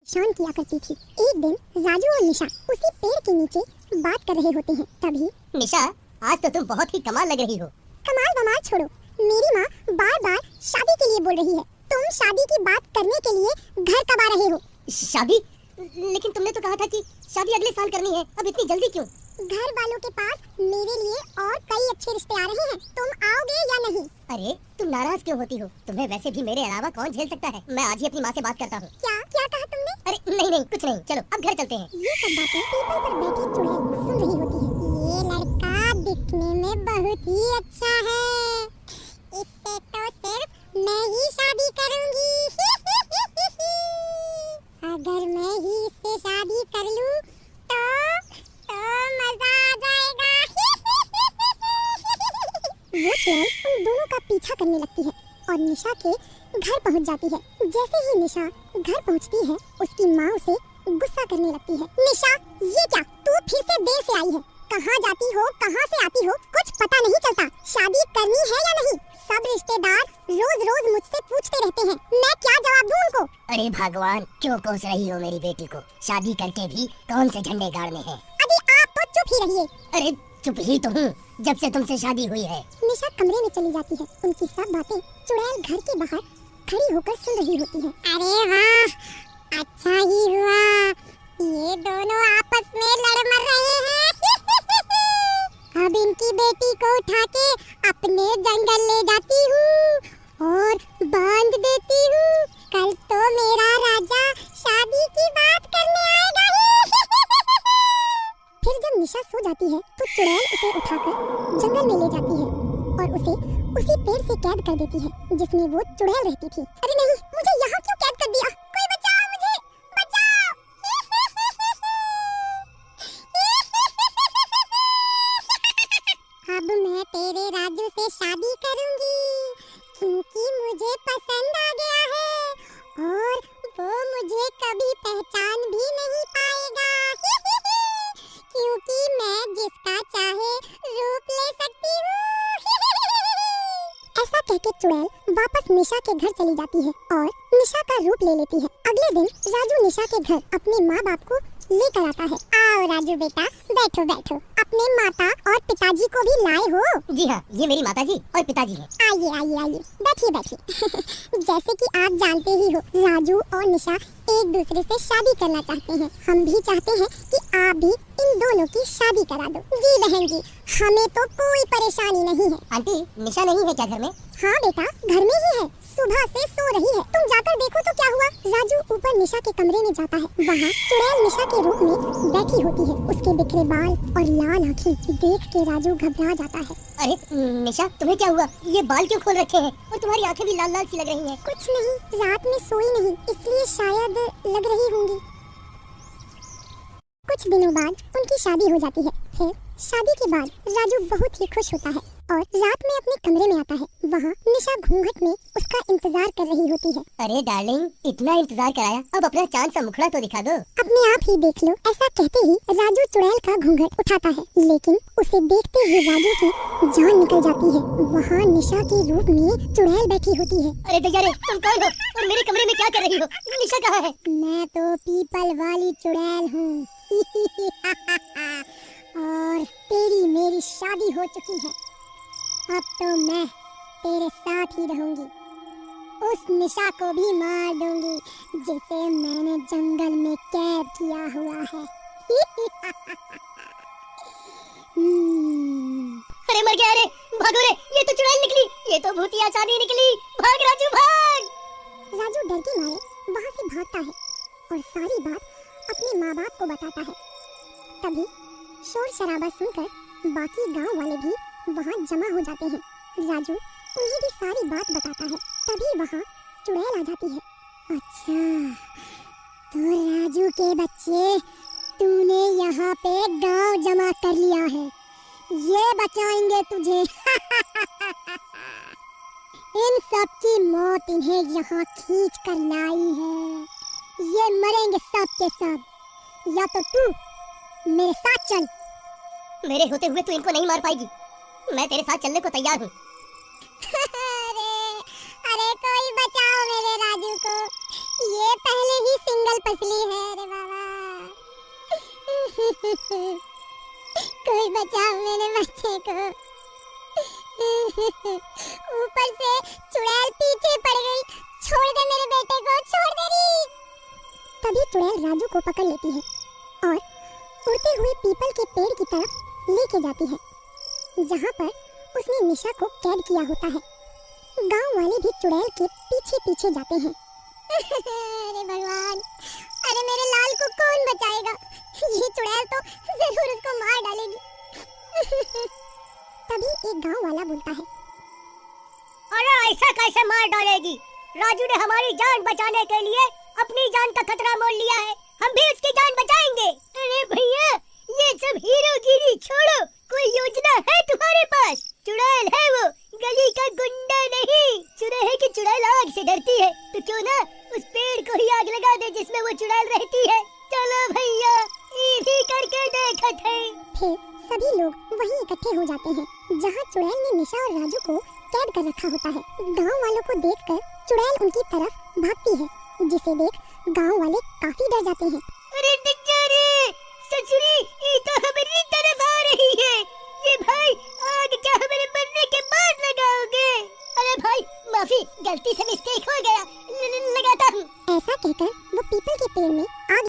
शान किया करती थी। एक दिन राजू और निशा उसी पेड़ के नीचे बात कर रहे होते हैं। तभी निशा, आज तो तुम बहुत ही कमाल लग रही हो। कमाल बमाल छोड़ो, मेरी माँ बार बार शादी के लिए बोल रही है। तुम शादी की बात करने के लिए घर कब आ रहे हो? शादी? लेकिन तुमने तो कहा था कि शादी अगले साल करनी है, अब इतनी जल्दी क्यों? घर वालों के पास मेरे लिए और कई अच्छे रिश्ते आ रहे हैं, तुम आओगे या नहीं? अरे तुम नाराज क्यों होती हो? तुम्हें वैसे भी मेरे अलावा कौन झेल सकता है? मैं आज ही अपनी माँ से बात करता हूँ। क्या क्या कहा तुमने? अरे नहीं नहीं, कुछ नहीं, चलो अब घर चलते हैं। ये सब बातें पीपल पर बैठी चुड़ैल सुन रही होती है। ये लड़का दिखने में बहुत ही अच्छा है, इससे तो सिर्फ मैं ही शादी करूंगी। अगर मैं ही इससे शादी कर लूं तो मजा आ जाएगा। वो चुड़ैल उन दोनों का पीछा करने लगती है और निशा के घर पहुंच जाती है। जैसे ही निशा घर पहुंचती है, उसकी माँ उसे गुस्सा करने लगती है। निशा, ये क्या, तू फिर से देर से आई है? कहाँ जाती हो, कहाँ से आती हो, कुछ पता नहीं चलता। शादी करनी है या नहीं? सब रिश्तेदार रोज रोज मुझसे पूछते रहते हैं, मैं क्या जवाब दूं उनको? अरे भगवान, क्यों कोस रही हो मेरी बेटी को? शादी करके भी कौन से झंडे गाड़ने हैं? अरे आप तो चुप ही रहिए। अरे चुप ही तो हूँ, जब से तुमसे शादी हुई है। निशा कमरे में चली जाती है। उनकी सब बातें चुड़ैल घर के बाहर खड़ी होकर सुन रही होती है। अरे वाह, अच्छा ही हुआ, ये दोनों आपस में लड़ मर रहे हैं। अब इनकी बेटी को उठा के अपने जंगल ले जाती हूँ और बांध देती हूँ। कल तो मेरा राजा शादी की बात करने आएगा ही। फिर जब निशा सो जाती है तो चुड़ैल उसे उठाकर जंगल में ले जाती है और उसे उसी पेड़ से कैद कर देती है जिसमें वो चुड़ैल रहती थी। अरे नहीं, मुझे यहाँ क्यों कैद कर दिया? कोई बचाओ मुझे, बचाओ। अब मैं तेरे राजू से शादी करूंगी क्योंकि मुझे पसंद आ गया है और वो मुझे कभी पहचान भी नहीं पाएगा। क्योंकि मैं जिसका चाहे रूप ले सकती हूँ। ऐसा कहकर चुड़ैल वापस निशा के घर चली जाती है और निशा का रूप ले लेती है। अगले दिन राजू निशा के घर अपने माँ बाप को लेकर आता है। आओ राजू बेटा, बैठो बैठो। अपने माता और पिताजी को भी लाए हो? जी हाँ, ये मेरी माताजी और पिताजी हैं। आइए आइए आइए, बैठिए बैठिए। जैसे कि आप जानते ही हो, राजू और निशा एक दूसरे से शादी करना चाहते हैं। हम भी चाहते हैं कि आप भी इन दोनों की शादी करा दो। जी बहन जी, हमें तो कोई परेशानी नहीं है। आंटी, निशा नहीं है क्या घर में? हाँ बेटा, घर में ही है, सुबह से सो रही है। तुम जाकर देखो तो क्या हुआ। राजू ऊपर निशा के कमरे में जाता है। वहाँ चुड़ैल निशा के रूप में बैठी होती है। उसके बिखरे बाल और लाल आँखें देख के राजू घबरा जाता है। अरे निशा, तुम्हें क्या हुआ? ये बाल क्यों खोल रखे हैं और तुम्हारी आंखें भी लाल लाल सी लग रही हैं। कुछ नहीं, रात में सोई नहीं इसलिए शायद लग रही होंगी। कुछ दिनों बाद उनकी शादी हो जाती है। फिर शादी के बाद राजू बहुत ही खुश होता है और रात में अपने कमरे में आता है। वहाँ निशा घूंघट में उसका इंतजार कर रही होती है। अरे डार्लिंग, इतना इंतजार कराया, अब अपना चांद सा मुखड़ा तो दिखा दो। अपने आप ही देख लो। ऐसा कहते ही राजू चुड़ैल का घूंघट उठाता है, लेकिन उसे देखते ही राजू की जान निकल जाती है। वहाँ निशा के रूप में चुड़ैल बैठी होती है। अरे दैया रे, तुम कौन हो और मेरे कमरे में क्या कर रही हो? निशा कहाँ है? मैं तो पीपल वाली चुड़ैल हूँ। और तेरी मेरी शादी हो चुकी है। अब तो मैं तेरे साथ ही रहूंगी। उस निशा को भी मार दूंगी जिसे मैंने जंगल में कैद किया हुआ है। अरे मर गया रे, भागो रे, ये तो चुड़ैल निकली, ये तो भूतिया चांदी निकली। भाग राजू भाग। राजू डर के मारे वहाँ से भागता है और सारी बात अपने माँ बाप को बताता है। तभी शोर शराबा सुनकर बाकी गांव वाले भी वहाँ जमा हो जाते हैं। राजू उन्हें भी सारी बात बताता है। तभी वहाँ चुड़ैल आ जाती है। अच्छा, तो राजू के बच्चे, तूने यहाँ पे गांव जमा कर लिया है, ये बचाएंगे तुझे। इन सब की मौत इन्हें यहाँ खींच कर लाई है। ये मरेंगे सब के सब, या तो तू मेरे साथ चल। मेरे होते हुए तू इनको नहीं मार पाएगी, मैं तेरे साथ चलने को तैयार हूँ। अरे कोई बचाओ मेरे राजू को, ये पहले ही सिंगल चुड़ैल पसली है रे बाबा। कोई बचाओ मेरे बच्चे को। ऊपर से चुड़ैल पीछे पड़ गई। छोड़ दे मेरे बेटे को, छोड़ दे री। तभी चुड़ैल राजू को पकड़ लेती है और उड़ते हुए पीपल के पेड़ की तरफ लेके जाती है, जहाँ पर उसने निशा को कैद किया होता है। गांव वाले भी चुड़ैल के पीछे पीछे जाते हैं। अरे भगवान, अरे मेरे लाल को कौन बचाएगा? ये चुड़ैल तो जरूर उसको मार डालेगी। तभी एक गांव वाला बोलता है, अरे ऐसा कैसे मार डालेगी? राजू ने हमारी जान बचाने के लिए अपनी जान का खतरा मोल लिया है, हम भी उसकी जान बचाएंगे। अरे भैया, ये सब हीरोगिरी छोड़ो, कोई योजना है तुम्हारे पास? चुड़ैल है वो, गली का गुंडा नहीं। सुना है कि चुड़ैल आग से डरती है, तो क्यों ना उस पेड़ को ही आग लगा दे जिसमें वो चुड़ैल रहती है। चलो भैया, ये भी करके देखते हैं। फिर सभी लोग वहीं इकट्ठे हो जाते हैं, जहाँ चुड़ैल ने निशा और राजू को कैद कर रखा होता है। गांव वालों को देखकर चुड़ैल उनकी तरफ भागती है, जिसे देख गांव वाले काफी डर जाते हैं। अरे रे, ससुरी, ये तो हमारी तरफ आ रही है। ये भाई, आग क्या हमारे मरने के बाद लगाओगे? अरे भाई, माफी, गलती से मिस्टेक हो गया, लगाता हूँ। ऐसा कहकर वो पीपल के पेड़ में